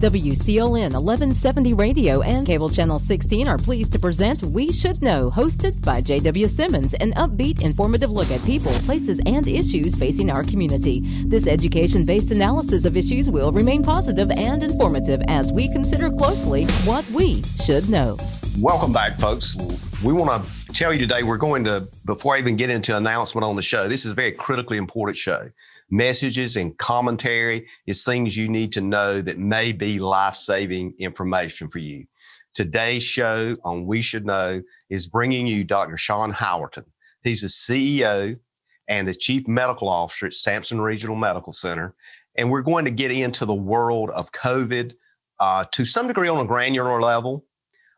WCLN 1170 Radio and Cable Channel 16 are pleased to present We Should Know, hosted by JW Simmons, an upbeat, informative look at people, places, and issues facing our community. This education-based analysis of issues will remain positive and informative as we consider closely what we should know. Welcome back, folks. We want to tell you today we're going to, before I even get into announcement on the show, this is a very critically important show. Messages and commentary is things you need to know that may be life-saving information for you. Today's show on We Should Know is bringing you Dr. Shawn Howerton. He's the CEO and the Chief Medical Officer at Sampson Regional Medical Center. And we're going to get into the world of COVID to some degree on a granular level,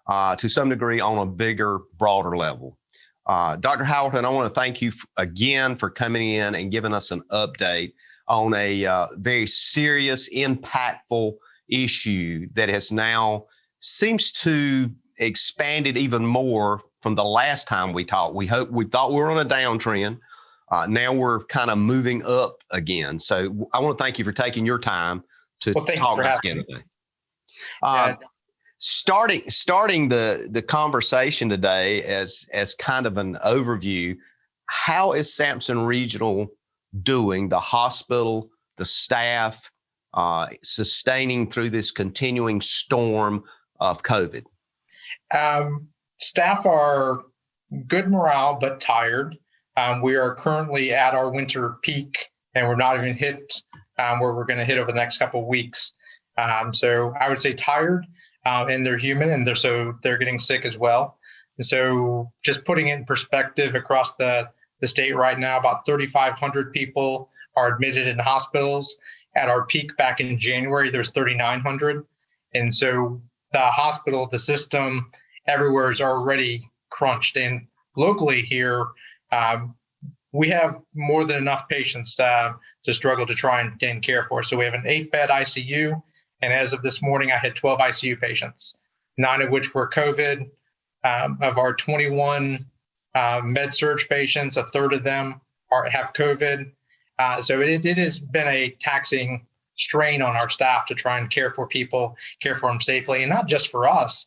to some degree on a bigger, broader level. Dr. Howerton, I want to thank you again for coming in and giving us an update on a very serious, impactful issue that has now seems to expanded even more from the last time we talked. We thought we were on a downtrend. Now we're kind of moving up again. So I want to thank you for taking your time to talk to us again today. Starting the conversation today as kind of an overview, how is Sampson Regional doing, the hospital, the staff, sustaining through this continuing storm of COVID? Staff are good morale, but tired. We are currently at our winter peak, and we're not even hit where we're going to hit over the next couple of weeks. So I would say tired. And they're human, and they're getting sick as well. And so just putting it in perspective across the state right now, about 3,500 people are admitted in hospitals. At our peak back in January, there's 3,900. And so the hospital, the system everywhere is already crunched. And locally here, we have more than enough patients to struggle to try and care for. So we have an 8-bed ICU. And as of this morning, I had 12 ICU patients, 9 of which were COVID. Of our 21 med-surg patients, a third of them have COVID. So it has been a taxing strain on our staff to try and care for people, care for them safely, and not just for us,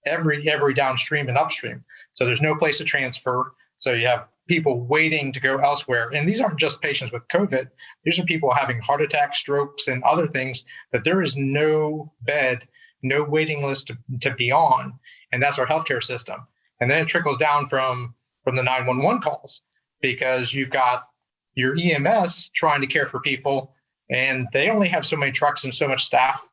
every downstream and upstream. So there's no place to transfer. So you have people waiting to go elsewhere. And these aren't just patients with COVID. These are people having heart attacks, strokes, and other things that there is no bed, no waiting list to be on. And that's our healthcare system. And then it trickles down from the 911 calls, because you've got your EMS trying to care for people, and they only have so many trucks and so much staff,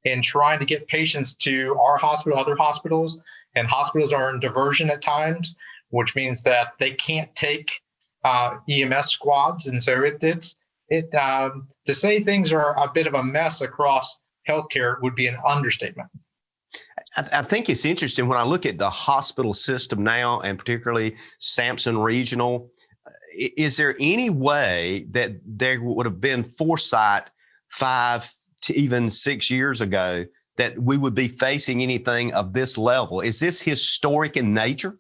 and trying to get patients to our hospital, other hospitals, and hospitals are in diversion at times, which means that they can't take EMS squads. And so to say things are a bit of a mess across healthcare would be an understatement. I think it's interesting when I look at the hospital system now, and particularly Sampson Regional. Is there any way that there would have been foresight 5 to even 6 years ago that we would be facing anything of this level? Is this historic in nature?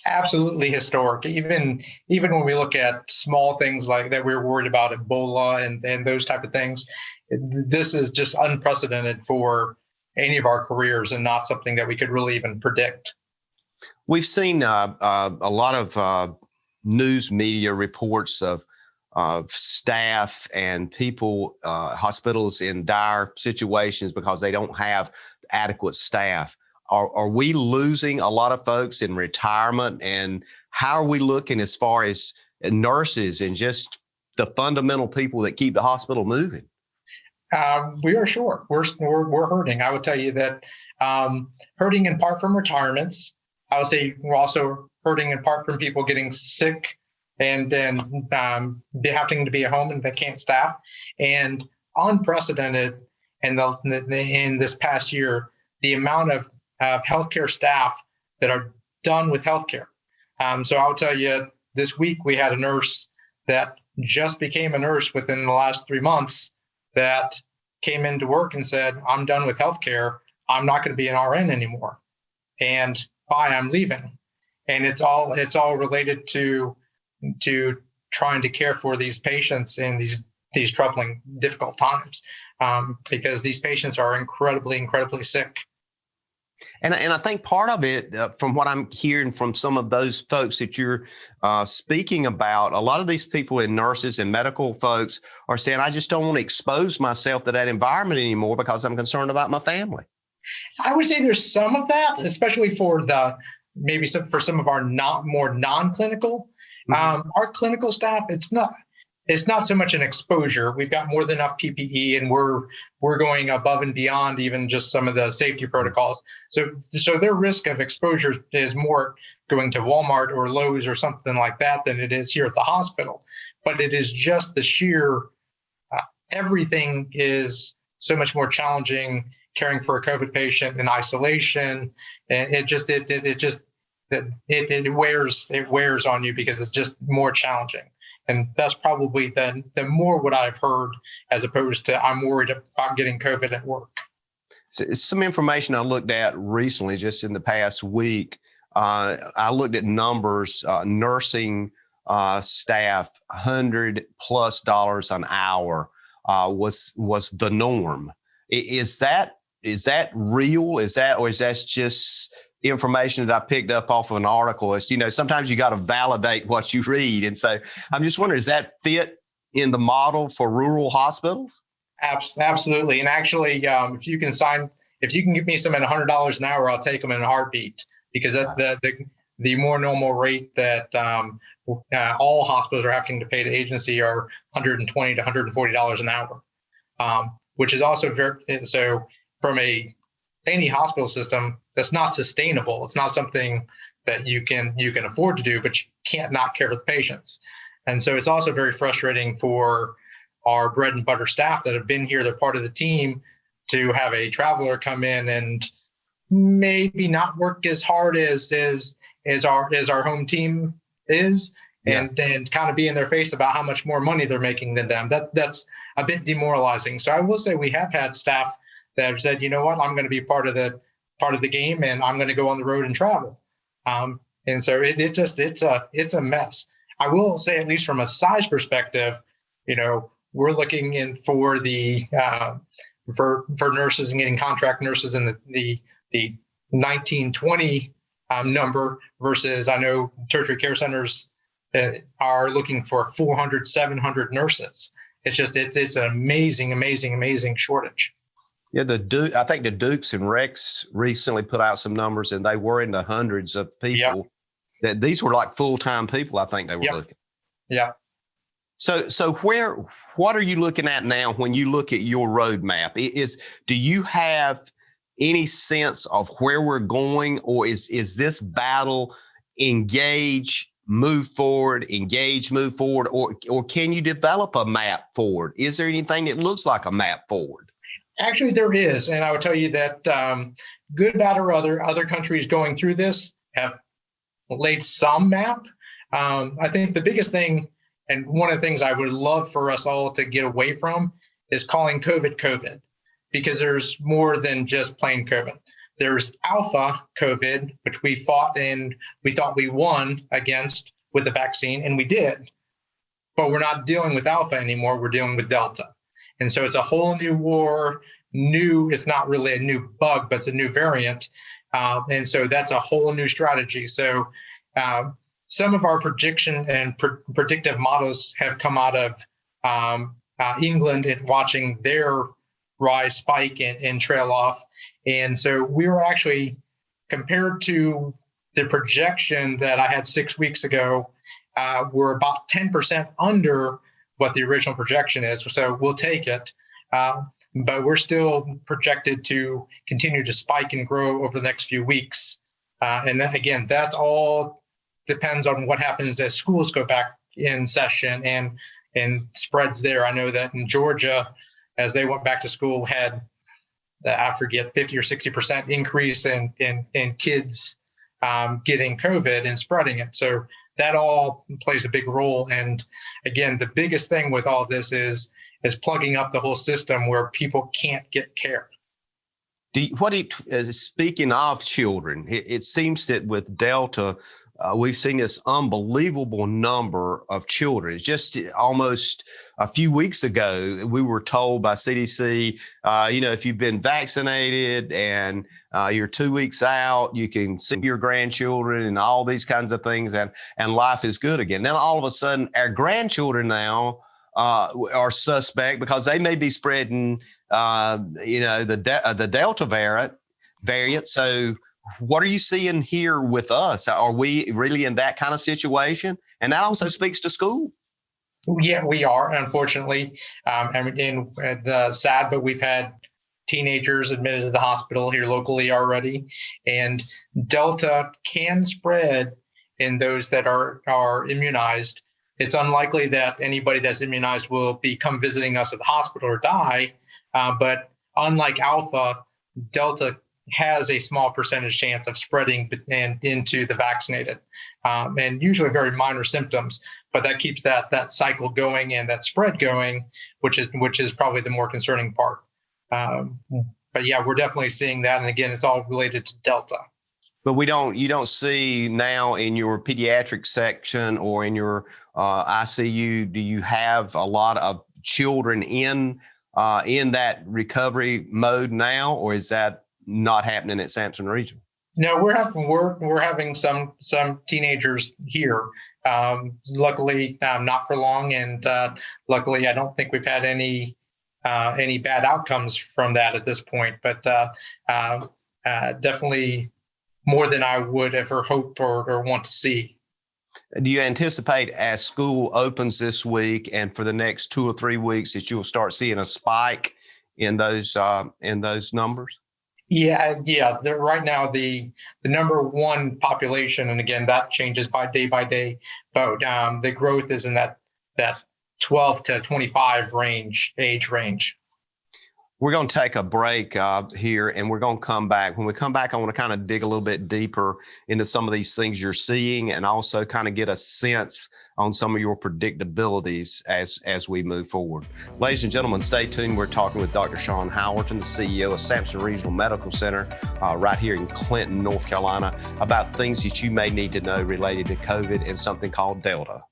Absolutely historic. Even when we look at small things like that, we're worried about Ebola and those type of things. This is just unprecedented for any of our careers, and not something that we could really even predict. We've seen a lot of news media reports of staff and people, hospitals in dire situations because they don't have adequate staff. Are we losing a lot of folks in retirement? And how are we looking as far as nurses and just the fundamental people that keep the hospital moving? We are short. We're hurting. I would tell you that hurting in part from retirements. I would say we're also hurting in part from people getting sick and having to be at home and they can't staff. And unprecedented in this past year, the amount of healthcare staff that are done with healthcare. So I'll tell you, this week we had a nurse that just became a nurse within the last 3 months that came into work and said, I'm done with healthcare. I'm not going to be an RN anymore. And bye, I'm leaving. And it's all related to trying to care for these patients in these these troubling, difficult times, because these patients are incredibly sick. And I think part of it, from what I'm hearing from some of those folks that you're speaking about, a lot of these people and nurses and medical folks are saying, I just don't want to expose myself to that environment anymore because I'm concerned about my family. I would say there's some of that, especially for for some of our more non-clinical. Our clinical staff, it's not so much an exposure. We've got more than enough PPE, and we're going above and beyond even just some of the safety protocols. So their risk of exposure is more going to Walmart or Lowe's or something like that than it is here at the hospital. But it is just the sheer everything is so much more challenging. Caring for a COVID patient in isolation, and it wears on you because it's just more challenging. And that's probably the more what I've heard, as opposed to I'm worried about getting COVID at work. So some information I looked at recently, just in the past week, I looked at numbers, nursing staff, $100+ an hour was the norm. Is that real? Or is that just information that I picked up off of an article? It's, sometimes you got to validate what you read. And so I'm just wondering, does that fit in the model for rural hospitals? Absolutely. And actually, if you can give me some at $100 an hour, I'll take them in a heartbeat, because the more normal rate that all hospitals are having to pay to agency are $120 to $140 an hour, which is also so from any hospital system, that's not sustainable. It's not something that you can afford to do, but you can't not care for the patients. And so it's also very frustrating for our bread and butter staff that have been here, they're part of the team, to have a traveler come in and maybe not work as hard as our home team is, and kind of be in their face about how much more money they're making than them. That's a bit demoralizing. So I will say we have had staff that have said, you know what, I'm going to be part of the game, and I'm going to go on the road and travel. And so it's a mess. I will say, at least from a size perspective, we're looking in for the for nurses and getting contract nurses in the 1920 number, versus I know tertiary care centers are looking for 400, 700 nurses. It's an amazing shortage. Yeah, I think the Dukes and Rex recently put out some numbers, and they were in the hundreds of people. That these were like full-time people, I think they were looking. Yeah. So what are you looking at now when you look at your roadmap? Do you have any sense of where we're going, or is this battle engage, move forward, or can you develop a map forward? Is there anything that looks like a map forward? Actually, there is. And I would tell you that good, bad, or other countries going through this have laid some map. I think the biggest thing, and one of the things I would love for us all to get away from, is calling COVID, because there's more than just plain COVID. There's alpha COVID, which we fought and we thought we won against with the vaccine, and we did. But we're not dealing with alpha anymore. We're dealing with delta. And so it's a whole new war. It's not really a new bug, but it's a new variant. And so that's a whole new strategy. So some of our prediction and predictive models have come out of England, and watching their rise, spike, and trail off. And so we were actually, compared to the projection that I had 6 weeks ago, we're about 10% under what the original projection is. So we'll take it. But we're still projected to continue to spike and grow over the next few weeks. And then again, that's all depends on what happens as schools go back in session and spreads there. I know that in Georgia, as they went back to school, had, I forget, 50 or 60% increase in kids getting COVID and spreading it. So that all plays a big role. And again, the biggest thing with all this is plugging up the whole system where people can't get care. Speaking of children, it seems that with Delta, we've seen this unbelievable number of children. It's just almost a few weeks ago, we were told by CDC, if you've been vaccinated and you're 2 weeks out, you can see your grandchildren and all these kinds of things, and life is good again. Now, all of a sudden, our grandchildren now are suspect because they may be spreading, the Delta variant. So what are you seeing here with us? Are we really in that kind of situation? And that also speaks to school. Yeah, we are, unfortunately. Sad, but we've had teenagers admitted to the hospital here locally already. And Delta can spread in those that are immunized. It's unlikely that anybody that's immunized will come visiting us at the hospital or die. But unlike Alpha, Delta has a small percentage chance of spreading and into the vaccinated, and usually very minor symptoms. But that keeps that cycle going and that spread going, which is probably the more concerning part. But yeah, we're definitely seeing that, and again, it's all related to Delta. But you don't see now in your pediatric section or in your ICU, do you have a lot of children in that recovery mode now, or is that not happening at Sampson Regional? No, we're having some teenagers here. Luckily, not for long, and luckily, I don't think we've had any bad outcomes from that at this point. But definitely more than I would ever hope or want to see. Do you anticipate as school opens this week and for the next 2 or 3 weeks that you'll start seeing a spike in those numbers? Yeah. Right now, the number one population, and again, that changes by day, but the growth is in that 12 to 25 age range. We're going to take a break here, and we're going to come back. When we come back, I want to kind of dig a little bit deeper into some of these things you're seeing, and also kind of get a sense on some of your predictabilities as we move forward. Ladies and gentlemen, stay tuned. We're talking with Dr. Shawn Howerton, the CEO of Sampson Regional Medical Center, right here in Clinton, North Carolina, about things that you may need to know related to COVID and something called Delta.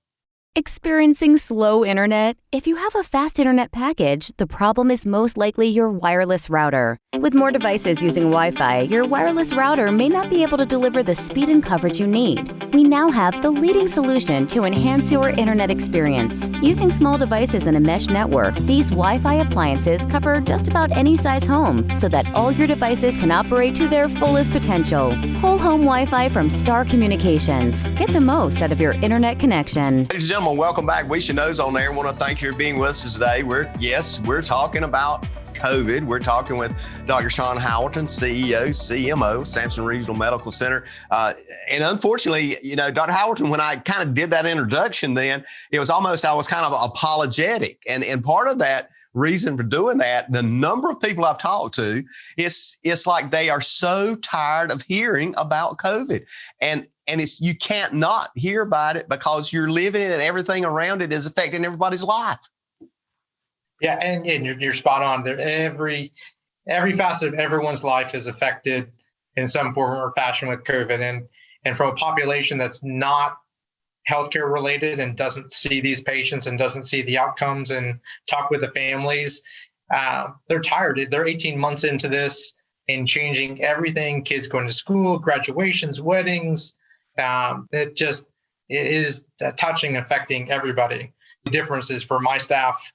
Experiencing slow internet? If you have a fast internet package, the problem is most likely your wireless router. With more devices using Wi-Fi, your wireless router may not be able to deliver the speed and coverage you need. We now have the leading solution to enhance your internet experience. Using small devices in a mesh network, these Wi-Fi appliances cover just about any size home so that all your devices can operate to their fullest potential. Whole home Wi-Fi from Star Communications. Get the most out of your internet connection. Ladies and gentlemen, welcome back. We Should Know's on there. I want to thank you for being with us today. We're talking about COVID. We're talking with Dr. Shawn Howerton, CEO, CMO, Sampson Regional Medical Center. And unfortunately, Dr. Howerton, when I kind of did that introduction then, it was almost, I was kind of apologetic. And part of that reason for doing that, the number of people I've talked to, it's like they are so tired of hearing about COVID. And you can't not hear about it because you're living it and everything around it is affecting everybody's life. Yeah, and you're spot on. Every facet of everyone's life is affected in some form or fashion with COVID. And from a population that's not healthcare related and doesn't see these patients and doesn't see the outcomes and talk with the families, they're tired. They're 18 months into this and changing everything. Kids going to school, graduations, weddings. It is touching, affecting everybody. The difference is for my staff,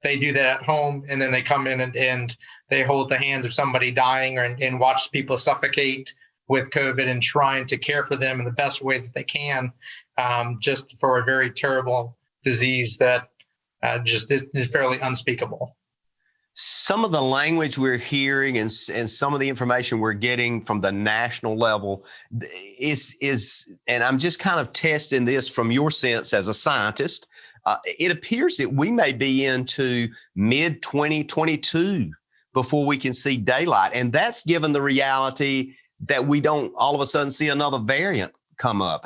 they do that at home, and then they come in and they hold the hand of somebody dying and watch people suffocate with COVID and trying to care for them in the best way that they can, just for a very terrible disease that just is fairly unspeakable. Some of the language we're hearing and some of the information we're getting from the national level is, and I'm just kind of testing this from your sense as a scientist, it appears that we may be into mid-2022 before we can see daylight. And that's given the reality that we don't all of a sudden see another variant come up.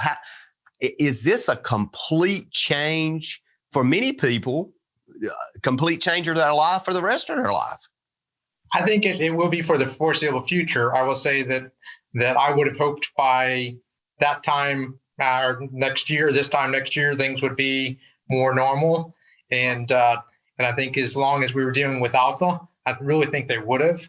Is this a complete change for many people? Complete change of their life for the rest of their life? I think it will be for the foreseeable future. I will say that I would have hoped by that time next year, this time next year, things would be more normal. And I think as long as we were dealing with Alpha, I really think they would have.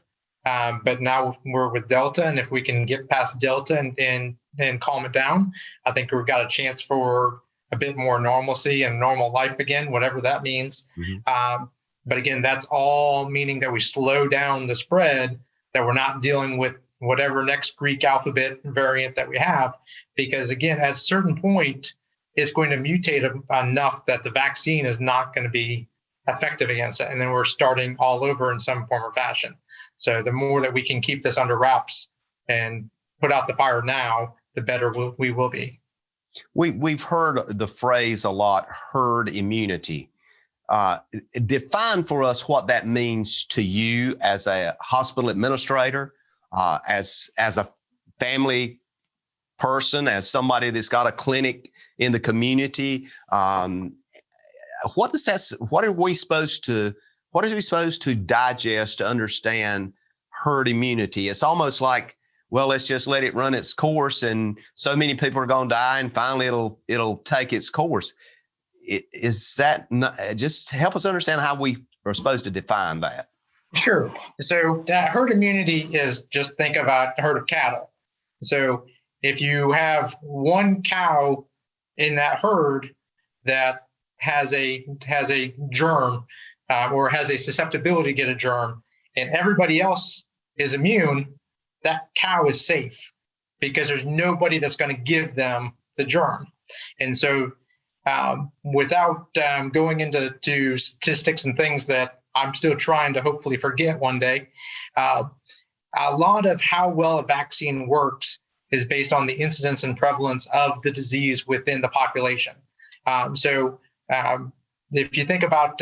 But now we're with Delta, and if we can get past Delta and calm it down, I think we've got a chance for a bit more normalcy and normal life again, whatever that means. Mm-hmm. But again, that's all meaning that we slow down the spread, that we're not dealing with whatever next Greek alphabet variant that we have, because again, at a certain point, it's going to mutate enough that the vaccine is not going to be effective against it. And then we're starting all over in some form or fashion. So the more that we can keep this under wraps and put out the fire now, the better we will be. We've heard the phrase a lot, herd immunity. Define for us what that means to you as a hospital administrator, as a family person, as somebody that's got a clinic in the community. What are we supposed to digest to understand herd immunity? It's almost like, well, let's just let it run its course, and so many people are going to die, and finally it'll take its course. Is that not, just help us understand how we are supposed to define that? Sure. So herd immunity is, just think about a herd of cattle. So if you have one cow in that herd that has a germ or has a susceptibility to get a germ, and everybody else is immune, that cow is safe because there's nobody that's going to give them the germ. And so without going into statistics and things that I'm still trying to hopefully forget one day, a lot of how well a vaccine works is based on the incidence and prevalence of the disease within the population. So if you think about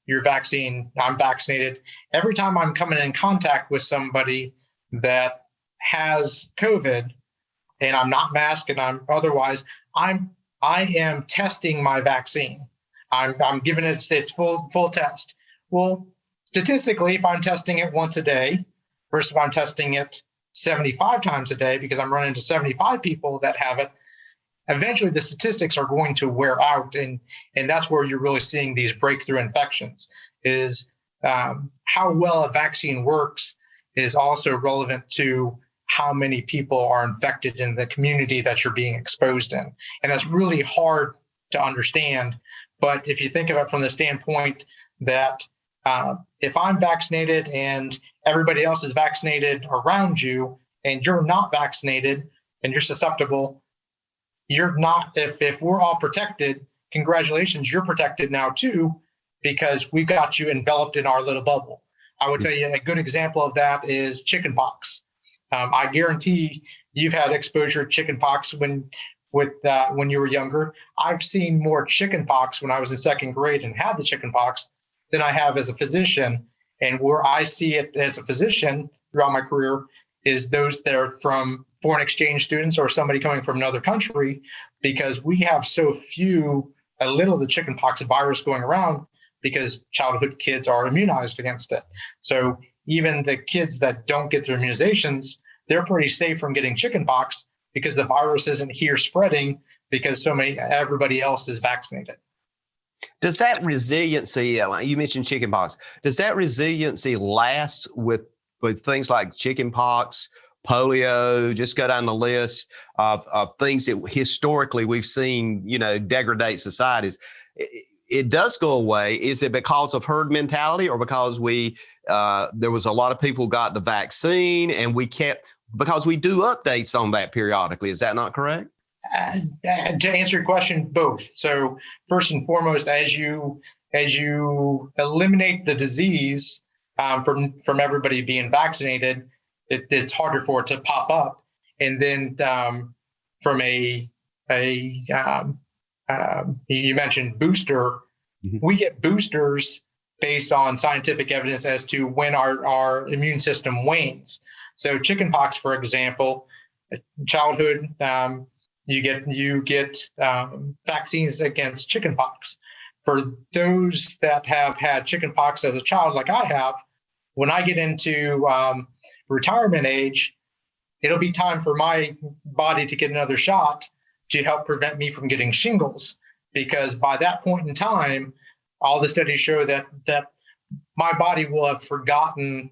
your vaccine, I'm vaccinated. Every time I'm coming in contact with somebody that has COVID and I'm not masked and I'm otherwise, I am testing my vaccine. I'm giving it its full test. Well, statistically, if I'm testing it once a day versus if I'm testing it 75 times a day, because I'm running into 75 people that have it, eventually the statistics are going to wear out. And that's where you're really seeing these breakthrough infections, is how well a vaccine works is also relevant to how many people are infected in the community that you're being exposed in. And that's really hard to understand. But if you think of it from the standpoint that if I'm vaccinated and everybody else is vaccinated around you and you're not vaccinated and you're susceptible, you're not, if we're all protected, congratulations, you're protected now too, because we've got you enveloped in our little bubble. I would tell you a good example of that is chickenpox. I guarantee you've had exposure to chickenpox when you were younger. I've seen more chickenpox when I was in second grade and had the chickenpox than I have as a physician. And where I see it as a physician throughout my career is those that are from foreign exchange students or somebody coming from another country, because we have so little of the chickenpox virus going around because childhood kids are immunized against it. So even the kids that don't get their immunizations, they're pretty safe from getting chickenpox because the virus isn't here spreading because everybody else is vaccinated. Does that resiliency, you mentioned chickenpox, does that resiliency last with things like chickenpox, polio, just go down the list of things that historically we've seen, degrade societies? It does go away. Is it because of herd mentality or because there was a lot of people got the vaccine and because we do updates on that periodically? Is that not correct? To answer your question, both. So first and foremost, as you eliminate the disease from everybody being vaccinated, it's harder for it to pop up. And then from you mentioned booster, mm-hmm. We get boosters based on scientific evidence as to when our immune system wanes. So chickenpox, for example, childhood, you get vaccines against chickenpox. For those that have had chickenpox as a child, like I have, when I get into retirement age, it'll be time for my body to get another shot. to help prevent me from getting shingles, because by that point in time, all the studies show that my body will have forgotten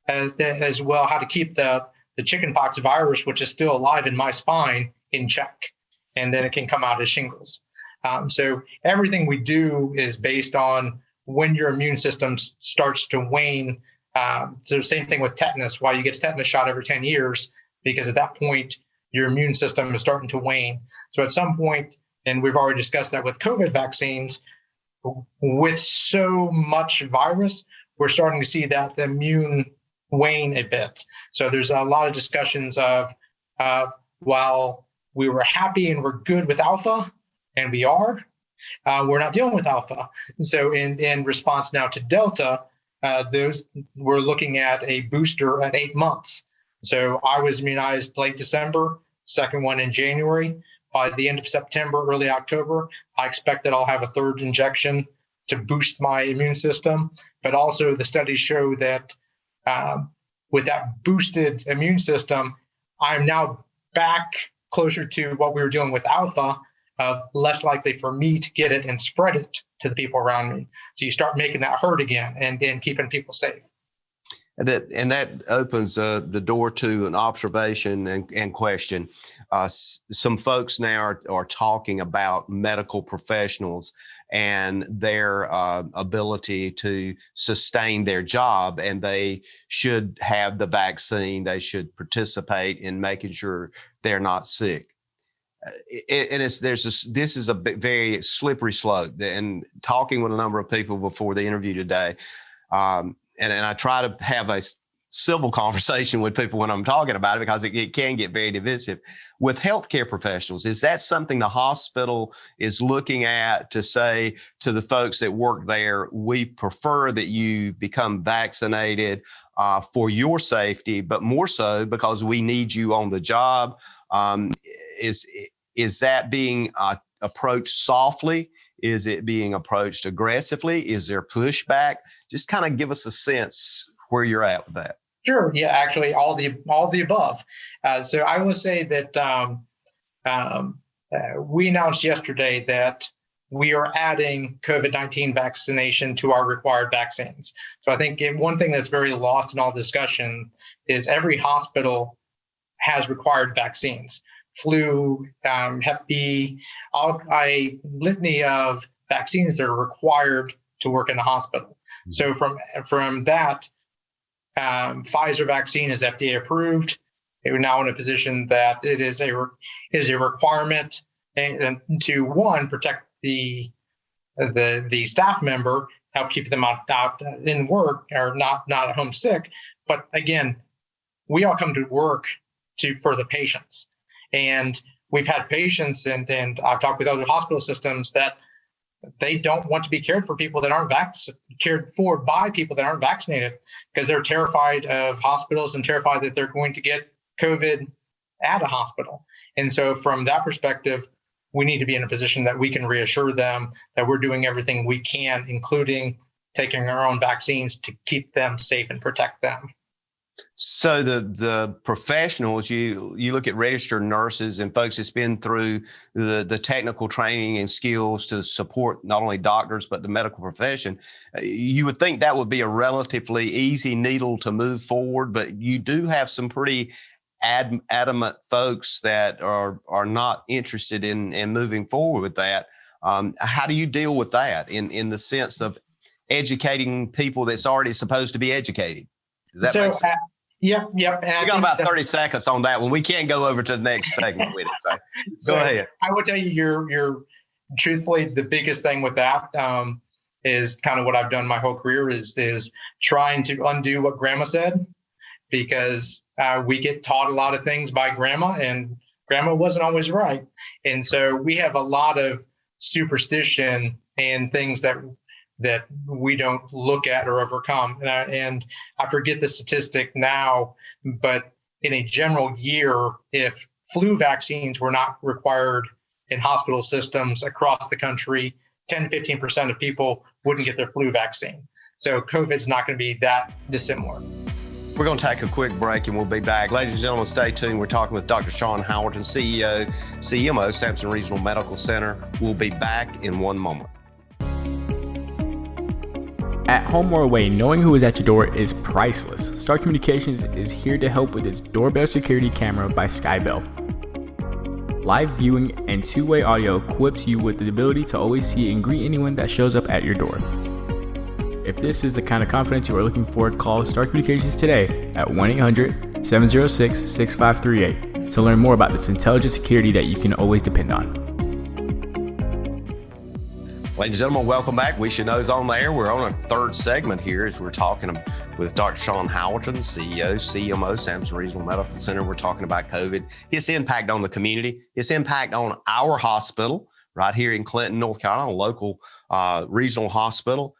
as well how to keep the chickenpox virus, which is still alive in my spine, in check, and then it can come out as shingles. So everything we do is based on when your immune system starts to wane. So same thing with tetanus, why you get a tetanus shot every 10 years, because at that point, your immune system is starting to wane. So at some point, and we've already discussed that with COVID vaccines, with so much virus, we're starting to see that the immune wane a bit. So there's a lot of discussions of while we were happy and we're good with alpha, and we are, we're not dealing with alpha. So in response now to Delta, we're looking at a booster at 8 months. So I was immunized late December, second one in January. By the end of September, early October, I expect that I'll have a third injection to boost my immune system. But also the studies show that with that boosted immune system, I'm now back closer to what we were dealing with alpha, less likely for me to get it and spread it to the people around me. So you start making that herd again and keeping people safe. And that opens the door to an observation and question. Some folks now are talking about medical professionals and their ability to sustain their job, and they should have the vaccine. They should participate in making sure they're not sick. And this is a very slippery slope. And talking with a number of people before the interview today, and I try to have a civil conversation with people when I'm talking about it, because it can get very divisive. With healthcare professionals, is that something the hospital is looking at to say to the folks that work there, we prefer that you become vaccinated for your safety, but more so because we need you on the job? Is that being approached softly? Is it being approached aggressively? Is there pushback? Just kind of give us a sense where you're at with that. Sure. Yeah, actually, all the above. So I will say that we announced yesterday that we are adding COVID-19 vaccination to our required vaccines. So I think one thing that's very lost in all discussion is every hospital has required vaccines. Flu, Hep B, a litany of vaccines that are required to work in the hospital. So from that, Pfizer vaccine is FDA approved. We're now in a position that it is a requirement and to protect the staff member, help keep them out in work or not at home sick. But again, we all come to work for the patients. And we've had patients, and I've talked with other hospital systems that they don't want to be cared for by people that aren't vaccinated, because they're terrified of hospitals and terrified that they're going to get COVID at a hospital. And so from that perspective, we need to be in a position that we can reassure them that we're doing everything we can, including taking our own vaccines to keep them safe and protect them. So the professionals, you look at registered nurses and folks that's been through the technical training and skills to support not only doctors, but the medical profession. You would think that would be a relatively easy needle to move forward, but you do have some pretty adamant folks that are not interested in moving forward with that. How do you deal with that in the sense of educating people that's already supposed to be educated? Does that make sense? Yep. We got about 30 seconds on that one. We can't go over to the next segment with it. So go ahead. I will tell you, you're truthfully, the biggest thing with that is kind of what I've done my whole career is trying to undo what grandma said, because we get taught a lot of things by grandma, and grandma wasn't always right. And so we have a lot of superstition and things that we don't look at or overcome. And I forget the statistic now, but in a general year, if flu vaccines were not required in hospital systems across the country, 10 to 15% of people wouldn't get their flu vaccine. So COVID's not going to be that dissimilar. We're going to take a quick break and we'll be back. Ladies and gentlemen, stay tuned. We're talking with Dr. Shawn Howerton, CEO, CMO, Sampson Regional Medical Center. We'll be back in one moment. At home or away, knowing who is at your door is priceless. Star Communications is here to help with its doorbell security camera by Skybell. Live viewing and two-way audio equips you with the ability to always see and greet anyone that shows up at your door. If this is the kind of confidence you are looking for, call Star Communications today at 1-800-706-6538 to learn more about this intelligent security that you can always depend on. Ladies and gentlemen, welcome back. We Should Know's on the air. We're on our third segment here as we're talking with Dr. Shawn Howerton, CEO, CMO, Sampson Regional Medical Center. We're talking about COVID, its impact on the community, its impact on our hospital right here in Clinton, North Carolina, a local regional hospital.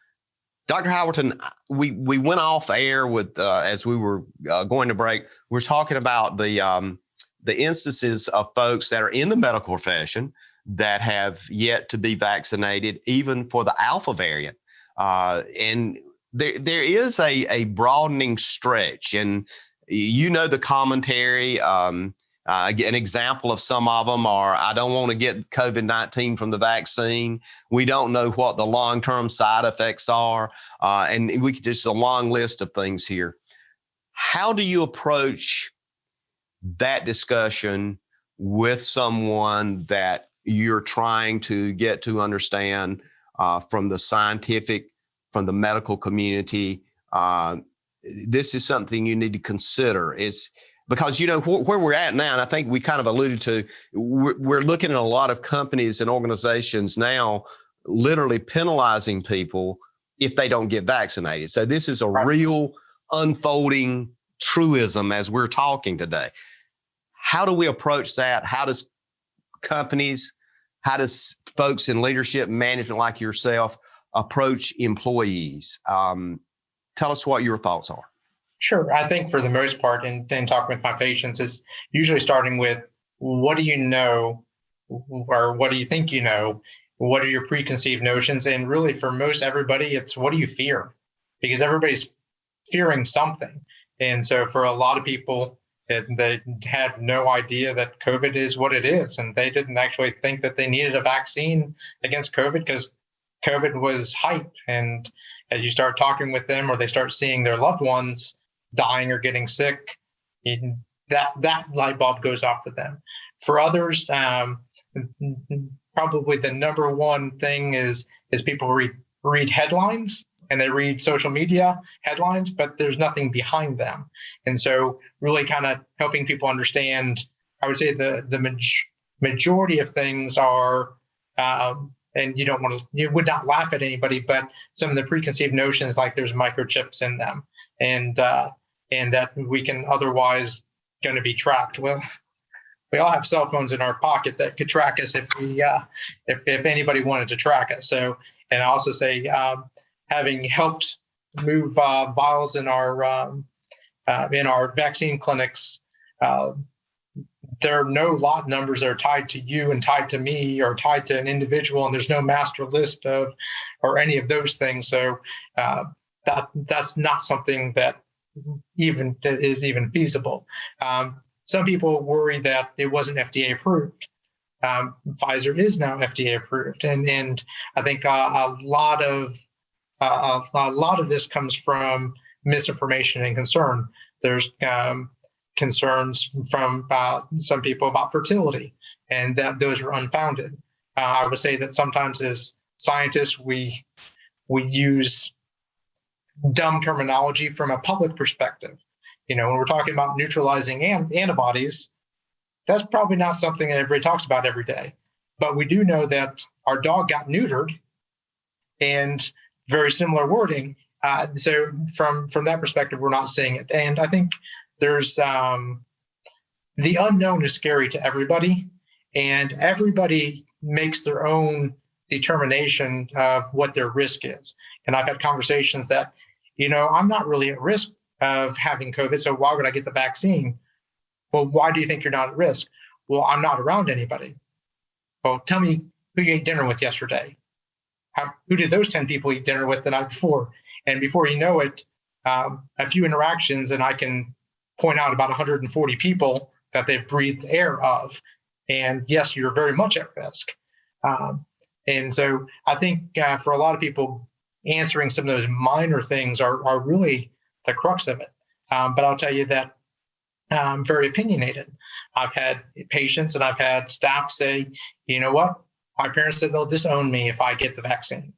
Dr. Howerton, we went off air with as we were going to break. We're talking about the instances of folks that are in the medical profession that have yet to be vaccinated, even for the Alpha variant. And there is a broadening stretch, and you know the commentary. An example of some of them are, I don't want to get COVID-19 from the vaccine. We don't know what the long-term side effects are. And we could just a long list of things here. How do you approach that discussion with someone that you're trying to get to understand from the scientific, from the medical community? This is something you need to consider. It's because, you know, where we're at now, and I think we kind of alluded to, we're looking at a lot of companies and organizations now literally penalizing people if they don't get vaccinated. So this is a real unfolding truism as we're talking today. How do we approach that? How does companies, how does folks in leadership management like yourself approach employees? Tell us what your thoughts are. Sure. I think for the most part, in talking with my patients, is usually starting with, what do you know, or what do you think you know? What are your preconceived notions? And really, for most everybody, it's, what do you fear? Because everybody's fearing something. And so for a lot of people, they had no idea that COVID is what it is. And they didn't actually think that they needed a vaccine against COVID because COVID was hype. And as you start talking with them, or they start seeing their loved ones dying or getting sick, that light bulb goes off for them. For others, probably the number one thing is people read headlines, and they read social media headlines, but there's nothing behind them. And so really kind of helping people understand, I would say the majority of things are, and you would not laugh at anybody, but some of the preconceived notions, like there's microchips in them, and that we can otherwise going to be tracked. Well, we all have cell phones in our pocket that could track us if anybody wanted to track us. So, and I also say, having helped move vials in our vaccine clinics, there are no lot numbers that are tied to you and tied to me or tied to an individual, and there's no master list of or any of those things. So that's not something that is even feasible. Some people worry that it wasn't FDA approved. Pfizer is now FDA approved, and I think a lot of this comes from misinformation and concern. There's concerns from some people about fertility, and that those are unfounded. I would say that sometimes as scientists, we use dumb terminology from a public perspective. You know, when we're talking about neutralizing antibodies, that's probably not something that everybody talks about every day. But we do know that our dog got neutered, and very similar wording. So from that perspective, we're not seeing it. And I think there's the unknown is scary to everybody, and everybody makes their own determination of what their risk is. And I've had conversations that, I'm not really at risk of having COVID, so why would I get the vaccine? Well, why do you think you're not at risk? Well, I'm not around anybody. Well, tell me who you ate dinner with yesterday. Who did those 10 people eat dinner with the night before? And before you know it, a few interactions, and I can point out about 140 people that they've breathed the air of. And yes, you're very much at risk. And so I think for a lot of people, answering some of those minor things are really the crux of it. But I'll tell you that I'm very opinionated. I've had patients and I've had staff say, you know what, my parents said they'll disown me if I get the vaccine.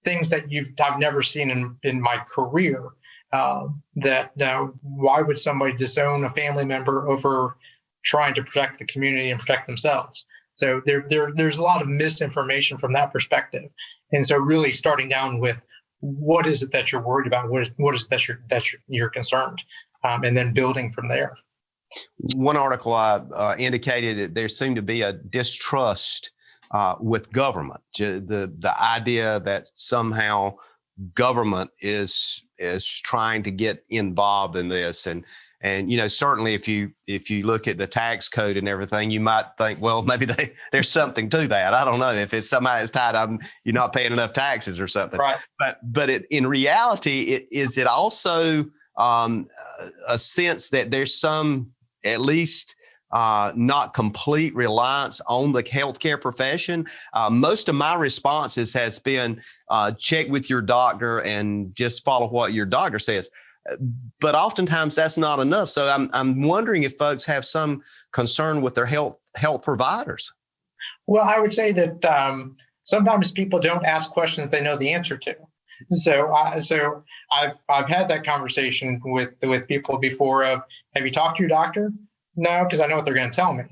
Things that I've never seen in my career. Why would somebody disown a family member over trying to protect the community and protect themselves? So there's a lot of misinformation from that perspective. And so really starting down with what is it that you're worried about? What is that you're concerned? And then building from there. One article I indicated that there seemed to be a distrust with government. The idea that somehow government is trying to get involved in this, and certainly if you look at the tax code and everything, you might think, well, maybe there's something to that. I don't know if it's somebody that's tied up, you're not paying enough taxes or something. Right. But in reality, is it also a sense that there's some, at least not complete reliance on the healthcare profession? Most of my responses has been check with your doctor and just follow what your doctor says. But oftentimes that's not enough. So I'm wondering if folks have some concern with their health providers. Well, I would say that sometimes people don't ask questions they know the answer to. So I've had that conversation with people before of, have you talked to your doctor? No, because I know what they're going to tell me.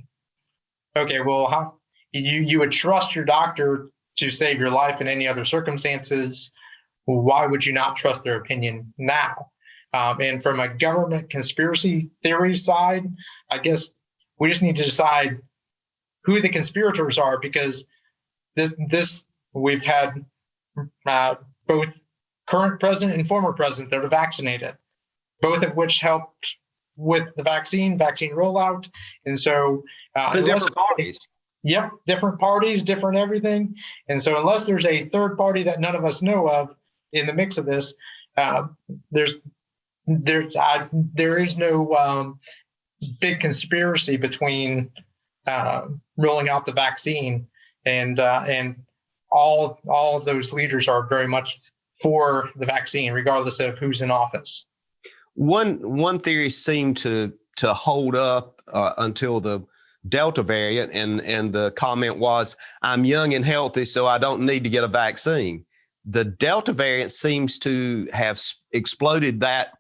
Okay, well, how you would trust your doctor to save your life in any other circumstances. Why would you not trust their opinion now? And from a government conspiracy theory side, I guess we just need to decide who the conspirators are, because we've had both current president and former president that are vaccinated, both of which helped with the vaccine rollout. And so, different parties. Yep, different parties, different everything. And so unless there's a third party that none of us know of in the mix of this, there is no big conspiracy between rolling out the vaccine, and all of those leaders are very much for the vaccine, regardless of who's in office. One theory seemed to hold up until the Delta variant, and the comment was, I'm young and healthy, so I don't need to get a vaccine. The Delta variant seems to have exploded that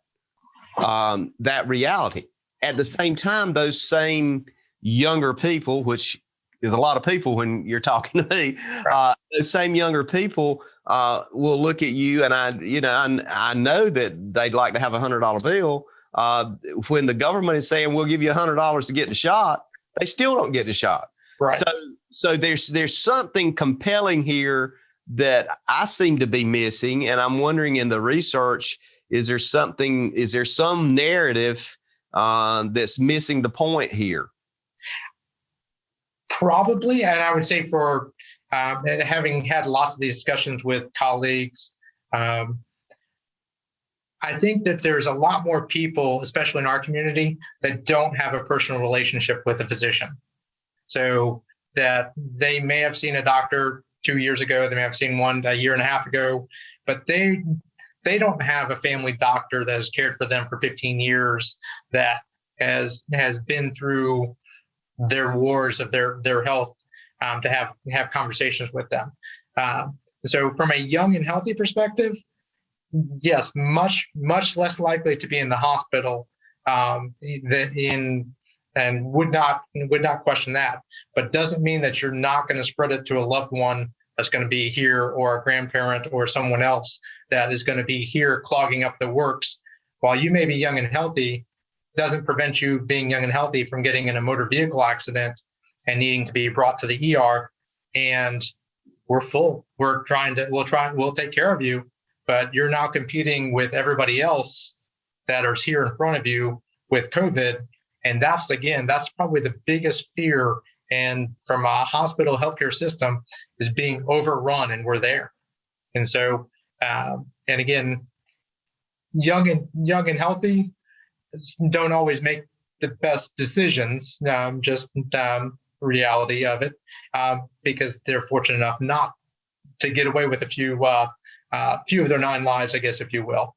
reality. At the same time, those same younger people, which is a lot of people when you're talking to me, those same younger people will look at you, and I know that they'd like to have $100 bill. When the government is saying we'll give you $100 to get the shot, they still don't get the shot. Right. So there's something compelling here that I seem to be missing, and I'm wondering in the research, is there some narrative that's missing the point here? Probably, and I would say for having had lots of these discussions with colleagues, I think that there's a lot more people, especially in our community, that don't have a personal relationship with a physician. So that they may have seen a doctor 2 years ago, they may have seen one a year and a half ago, but they don't have a family doctor that has cared for them for 15 years, that has been through their wars of their health, to have conversations with them. So from a young and healthy perspective, yes, much less likely to be in the hospital and would not question that. But doesn't mean that you're not going to spread it to a loved one that's going to be here, or a grandparent or someone else that is going to be here clogging up the works. While you may be young and healthy, doesn't prevent you being young and healthy from getting in a motor vehicle accident and needing to be brought to the ER. And we're full. We'll take care of you, but you're now competing with everybody else that is here in front of you with COVID. And that's probably the biggest fear. And from a hospital healthcare system is being overrun, and we're there. And so, and again, young and healthy don't always make the best decisions. Reality of it, because they're fortunate enough not to get away with a few of their 9 lives, I guess, if you will.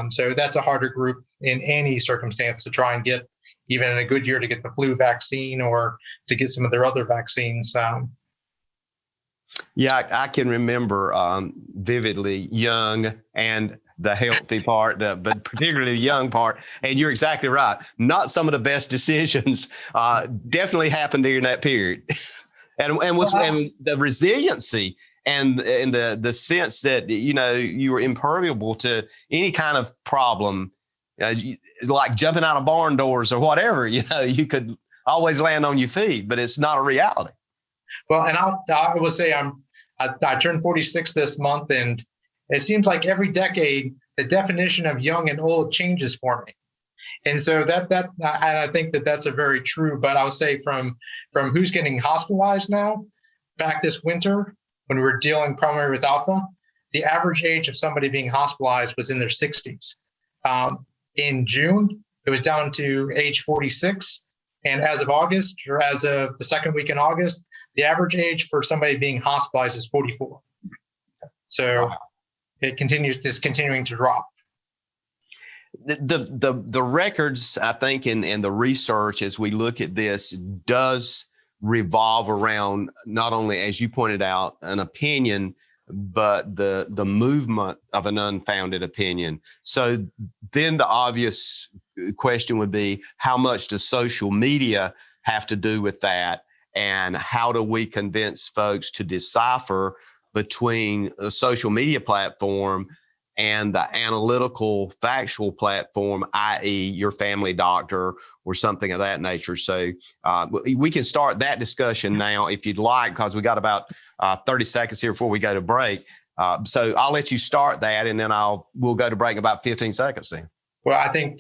So that's a harder group in any circumstance to try and get, even in a good year, to get the flu vaccine or to get some of their other vaccines. Yeah, I can remember vividly young and the healthy part, but particularly the young part. And you're exactly right. Not some of the best decisions definitely happened during that period. and the resiliency and the sense that, you were impermeable to any kind of problem, like jumping out of barn doors or whatever, you could always land on your feet, but it's not a reality. Well, and I will say I turned 46 this month, and it seems like every decade the definition of young and old changes for me. And so I think that's a very true. But I would say from who's getting hospitalized now, back this winter when we were dealing primarily with alpha, the average age of somebody being hospitalized was in their 60s. In June, it was down to age 46. And as of August, or as of the second week in August, the average age for somebody being hospitalized is 44. So it is continuing to drop. The records, I think, and the research as we look at this does revolve around not only, as you pointed out, an opinion, but the movement of an unfounded opinion. So then the obvious question would be, how much does social media have to do with that? And how do we convince folks to decipher between a social media platform and the analytical, factual platform, i.e. your family doctor or something of that nature? So we can start that discussion now if you'd like, because we got about 30 seconds here before we go to break. So I'll let you start that, and then we'll go to break in about 15 seconds then. Well, I think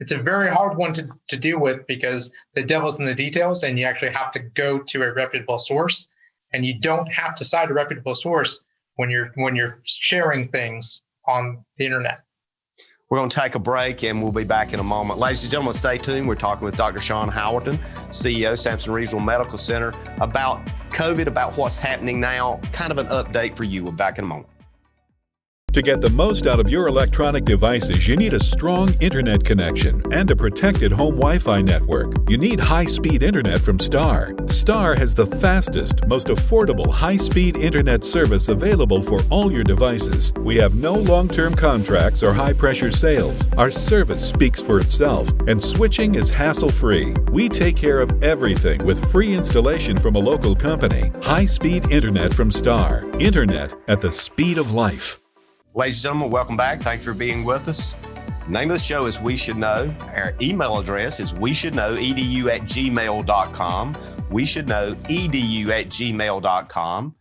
it's a very hard one to deal with, because the devil's in the details, and you actually have to go to a reputable source, and you don't have to cite a reputable source when you're sharing things on the internet. We're going to take a break, and we'll be back in a moment. Ladies and gentlemen, stay tuned. We're talking with Dr. Shawn Howerton, CEO, Sampson Regional Medical Center, about COVID, about what's happening now, kind of an update for you. We're back in a moment. To get the most out of your electronic devices, you need a strong internet connection and a protected home Wi-Fi network. You need high-speed internet from Star. Star has the fastest, most affordable high-speed internet service available for all your devices. We have no long-term contracts or high-pressure sales. Our service speaks for itself, and switching is hassle-free. We take care of everything with free installation from a local company. High-speed internet from Star. Internet at the speed of life. Ladies and gentlemen, welcome back. Thanks for being with us. The name of the show is We Should Know. Our email address is weshouldknowedu@gmail.com. weshouldknowedu@gmail.com.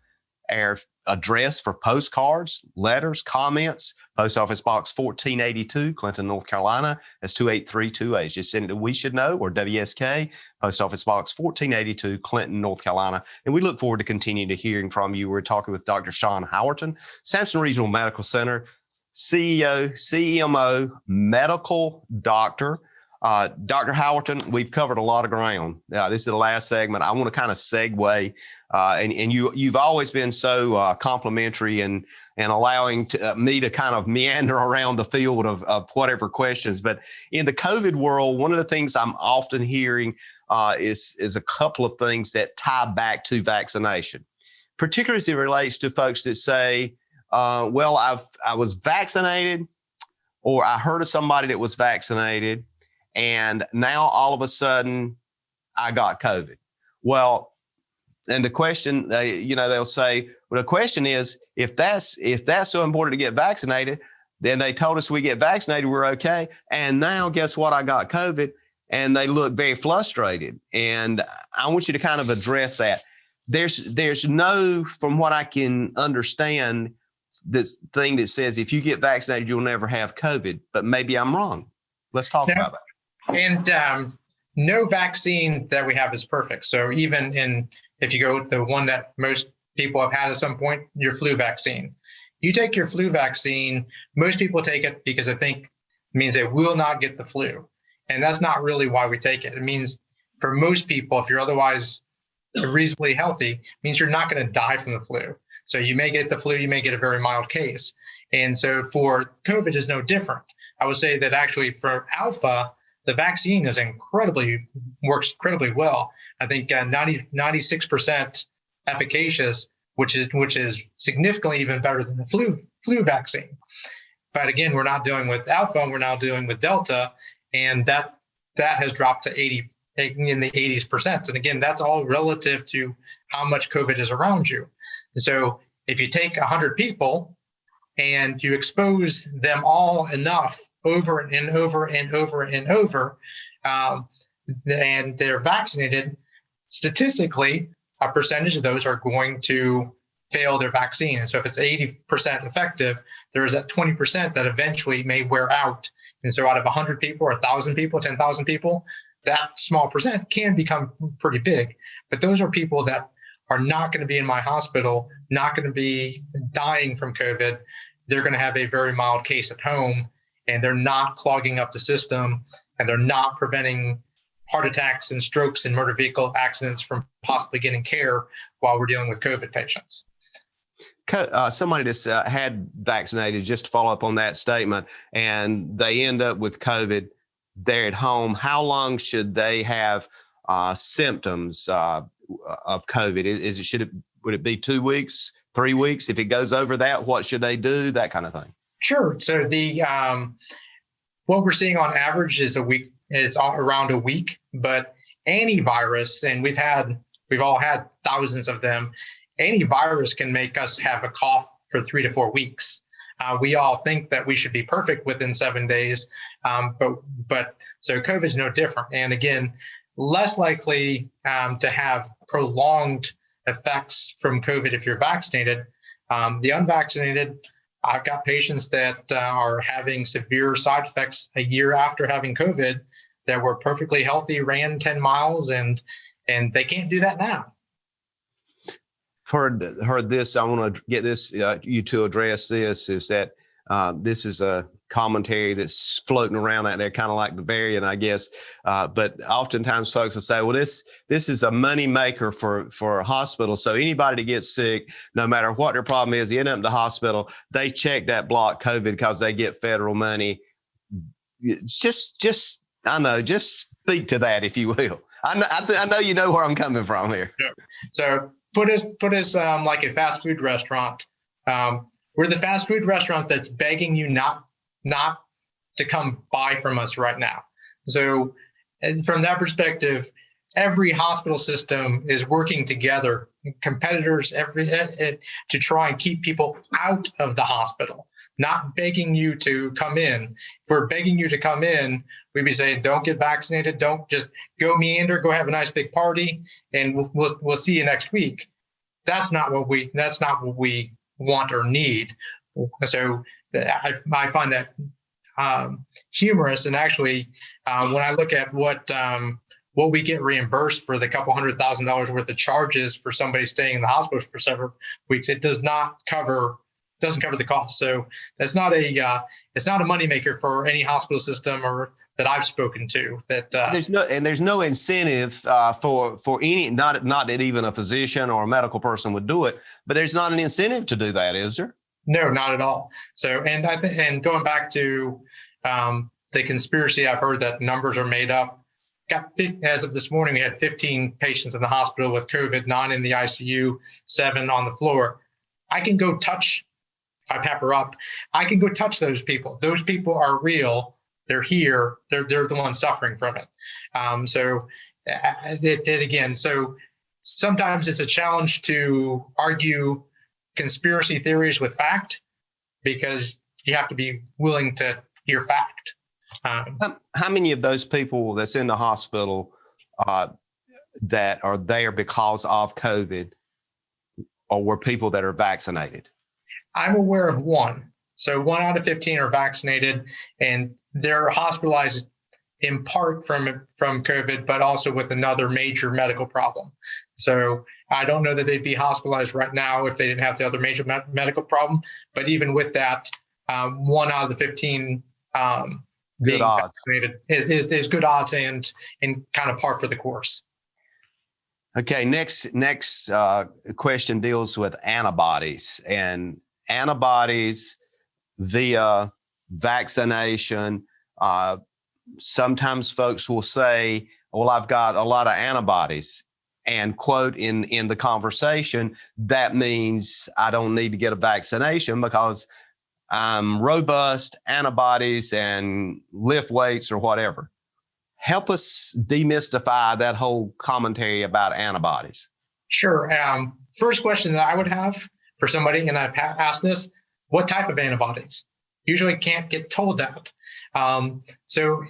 Our address for postcards, letters, comments, Post Office Box 1482, Clinton, North Carolina. That's 28328. Just send it to We Should Know or WSK, Post Office Box 1482, Clinton, North Carolina. And we look forward to continuing to hearing from you. We're talking with Dr. Shawn Howerton, Sampson Regional Medical Center, CEO, CMO, medical doctor. Dr. Howerton, we've covered a lot of ground. This is the last segment. I want to kind of segue, and you've always been so complimentary and allowing me to kind of meander around the field of whatever questions. But in the COVID world, one of the things I'm often hearing is a couple of things that tie back to vaccination, particularly as it relates to folks that say, well, I was vaccinated, or I heard of somebody that was vaccinated, and now all of a sudden I got COVID. Well, and the question, they'll say, well, the question is, if that's so important to get vaccinated, then they told us we get vaccinated, we're okay. And now guess what? I got COVID, and they look very frustrated. And I want you to kind of address that. There's no, from what I can understand, this thing that says, if you get vaccinated, you'll never have COVID, but maybe I'm wrong. Let's talk about that. And no vaccine that we have is perfect. So even if you go with the one that most people have had at some point, your flu vaccine, you take your flu vaccine, most people take it because they think it means they will not get the flu. And that's not really why we take it. It means for most people, if you're otherwise reasonably healthy, it means you're not going to die from the flu. So you may get the flu, you may get a very mild case. And so for COVID is no different. I would say that actually for Alpha, the vaccine works incredibly well. I think 96% efficacious, which is significantly even better than the flu vaccine. But again, we're not dealing with Alpha, we're now dealing with Delta, and that has dropped to 80 in the 80s%. And again, that's all relative to how much COVID is around you. So if you take 100 people and you expose them all enough over and over and over and over, and they're vaccinated, statistically, a percentage of those are going to fail their vaccine. And so if it's 80% effective, there is that 20% that eventually may wear out. And so out of 100 people or 1,000 people, 10,000 people, that small percent can become pretty big. But those are people that are not going to be in my hospital, not going to be dying from COVID. They're going to have a very mild case at home, and they're not clogging up the system, and they're not preventing heart attacks and strokes and motor vehicle accidents from possibly getting care while we're dealing with COVID patients. Somebody that's had vaccinated, just to follow up on that statement, and they end up with COVID, they're at home. How long should they have symptoms of COVID? Would it be 2 weeks, 3 weeks? If it goes over that, what should they do? That kind of thing. Sure. So the what we're seeing on average is around a week. But antivirus, and we've all had thousands of them. Antivirus can make us have a cough for 3 to 4 weeks. We all think that we should be perfect within 7 days, but so COVID is no different. And again, less likely to have prolonged effects from COVID if you're vaccinated. The unvaccinated, I've got patients that are having severe side effects a year after having COVID that were perfectly healthy, ran 10 miles, and they can't do that now. Heard this. I want to get this you to address this. Is that this is a commentary that's floating around out there, kind of like the variant, I guess. But oftentimes folks will say, "Well, this is a money maker for hospitals. So anybody that gets sick, no matter what their problem is, they end up in the hospital. They check that block COVID because they get federal money." Just speak to that, if you will. I know you know where I'm coming from here. So put us like a fast food restaurant. We're the fast food restaurant that's begging you not to come buy from us right now. So from that perspective, every hospital system is working together, competitors to try and keep people out of the hospital, not begging you to come in. If we're begging you to come in, we'd be saying, don't get vaccinated. Don't just go meander, go have a nice big party, and we'll see you next week. That's not what we want or need. So I find that humorous. And actually, when I look at what we get reimbursed for the couple $100,000 worth of charges for somebody staying in the hospital for several weeks, it doesn't cover the cost. So that's not it's not a moneymaker for any hospital system or that I've spoken to. That there's no incentive for any, not that even a physician or a medical person would do it, but there's not an incentive to do that, is there? No, not at all. So, and I think, and going back to the conspiracy, I've heard that numbers are made up. As of this morning, we had 15 patients in the hospital with COVID, 9 in the ICU, 7 on the floor. I can go touch. If I pepper up, I can go touch those people. Those people are real. They're here. They're the ones suffering from it. So sometimes it's a challenge to argue conspiracy theories with fact, because you have to be willing to hear fact. How many of those people that's in the hospital that are there because of COVID or were people that are vaccinated? I'm aware of 1. So 1 out of 15 are vaccinated, and they're hospitalized in part from COVID, but also with another major medical problem. So I don't know that they'd be hospitalized right now if they didn't have the other major medical problem. But even with that, 1 out of the 15 being vaccinated is good odds and kind of par for the course. Okay, next question deals with antibodies and antibodies via vaccination. Sometimes folks will say, well, I've got a lot of antibodies, and quote in the conversation, that means I don't need to get a vaccination because I'm robust, antibodies, and lift weights or whatever. Help us demystify that whole commentary about antibodies. Sure. First question that I would have for somebody, and I've asked this, what type of antibodies? Usually can't get told that. So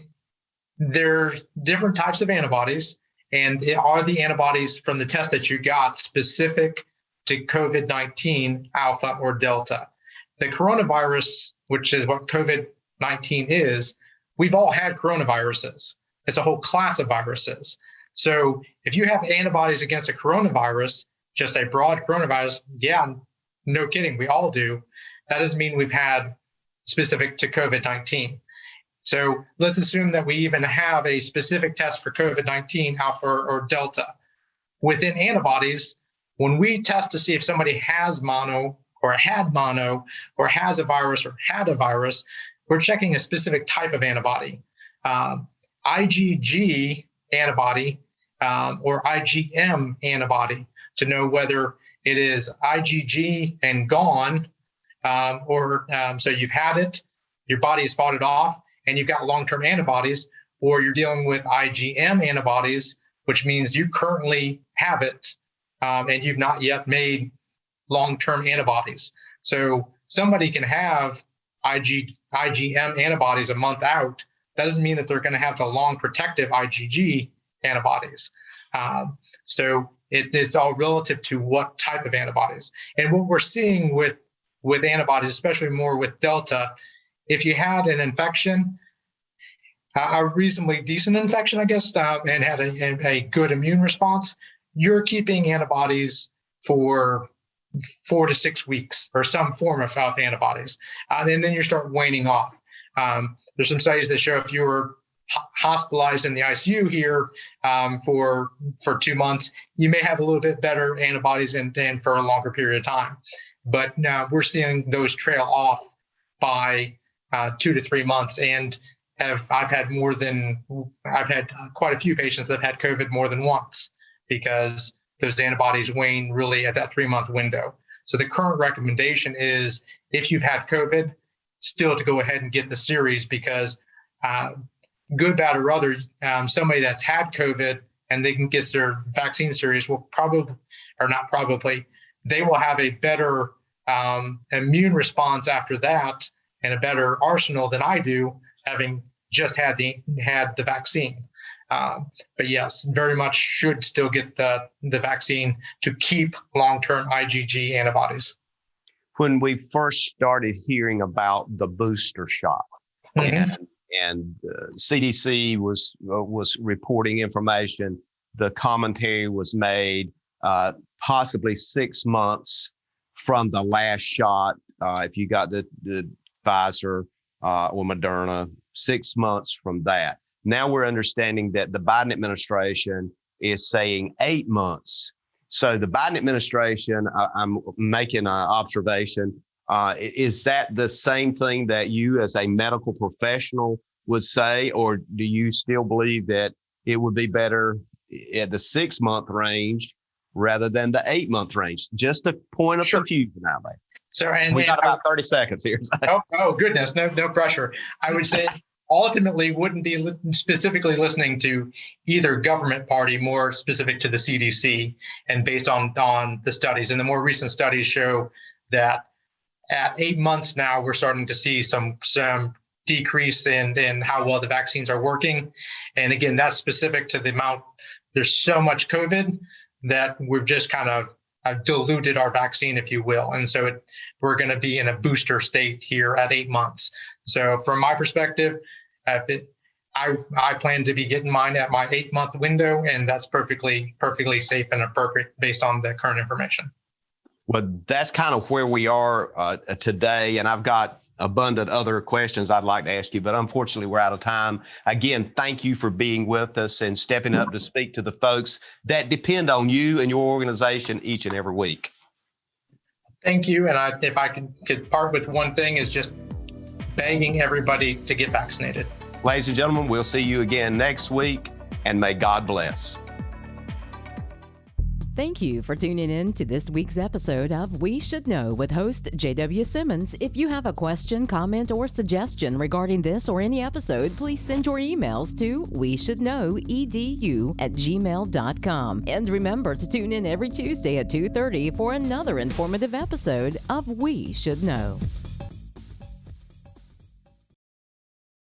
there's different types of antibodies, and are the antibodies from the test that you got specific to COVID-19 alpha or delta? The coronavirus, which is what COVID-19 is, we've all had coronaviruses. It's a whole class of viruses. So if you have antibodies against a coronavirus, just a broad coronavirus, yeah, no kidding, we all do. That doesn't mean we've had specific to COVID-19. So let's assume that we even have a specific test for COVID-19, alpha or delta. Within antibodies, when we test to see if somebody has mono or had mono or has a virus or had a virus, we're checking a specific type of antibody. IgG antibody or IgM antibody to know whether it is IgG and gone, so you've had it, your body has fought it off, and you've got long-term antibodies, or you're dealing with IgM antibodies, which means you currently have it and you've not yet made long-term antibodies. So somebody can have IgM antibodies a month out. That doesn't mean that they're going to have the long protective IgG antibodies. So it's all relative to what type of antibodies. And what we're seeing with antibodies, especially more with Delta, if you had an infection, a reasonably decent infection, I guess, and had a good immune response, you're keeping antibodies for 4 to 6 weeks or some form of antibodies. And then you start waning off. There's some studies that show if you were hospitalized in the ICU here for 2 months, you may have a little bit better antibodies and for a longer period of time. But now we're seeing those trail off by 2 to 3 months. And I've had quite a few patients that have had COVID more than once because those antibodies wane really at that 3-month window. So the current recommendation is if you've had COVID, still to go ahead and get the series because good, bad, or other, somebody that's had COVID and they can get their vaccine series will they will have a better immune response after that and a better arsenal than I do, having just had the vaccine. But yes, very much should still get the vaccine to keep long-term IgG antibodies. When we first started hearing about the booster shot, and CDC was reporting information, the commentary was made possibly 6 months from the last shot. If you got the Pfizer or Moderna, 6 months from that. Now we're understanding that the Biden administration is saying 8 months. So the Biden administration, I'm making an observation. Is that the same thing that you as a medical professional would say, or do you still believe that it would be better at the 6 month range rather than the 8 month range? Just a point of confusion out there. So, and we got about 30 seconds here. Oh goodness, no pressure. I would say ultimately wouldn't be specifically listening to either government party, more specific to the CDC and based on the studies. And the more recent studies show that at 8 months now, we're starting to see some decrease in how well the vaccines are working. And again, that's specific to the amount. There's so much COVID that we've just kind of diluted our vaccine, if you will. And so we're going to be in a booster state here at 8 months. So from my perspective, I plan to be getting mine at my 8-month window, and that's perfectly safe and appropriate based on the current information. Well, that's kind of where we are today, and I've got abundant other questions I'd like to ask you, but unfortunately we're out of time. Again, thank you for being with us and stepping up to speak to the folks that depend on you and your organization each and every week. Thank you. And if I could part with one thing, is just begging everybody to get vaccinated. Ladies and gentlemen, we'll see you again next week, and may God bless. Thank you for tuning in to this week's episode of We Should Know with host JW Simmons. If you have a question, comment, or suggestion regarding this or any episode, please send your emails to weshouldknowedu@gmail.com. And remember to tune in every Tuesday at 2:30 for another informative episode of We Should Know.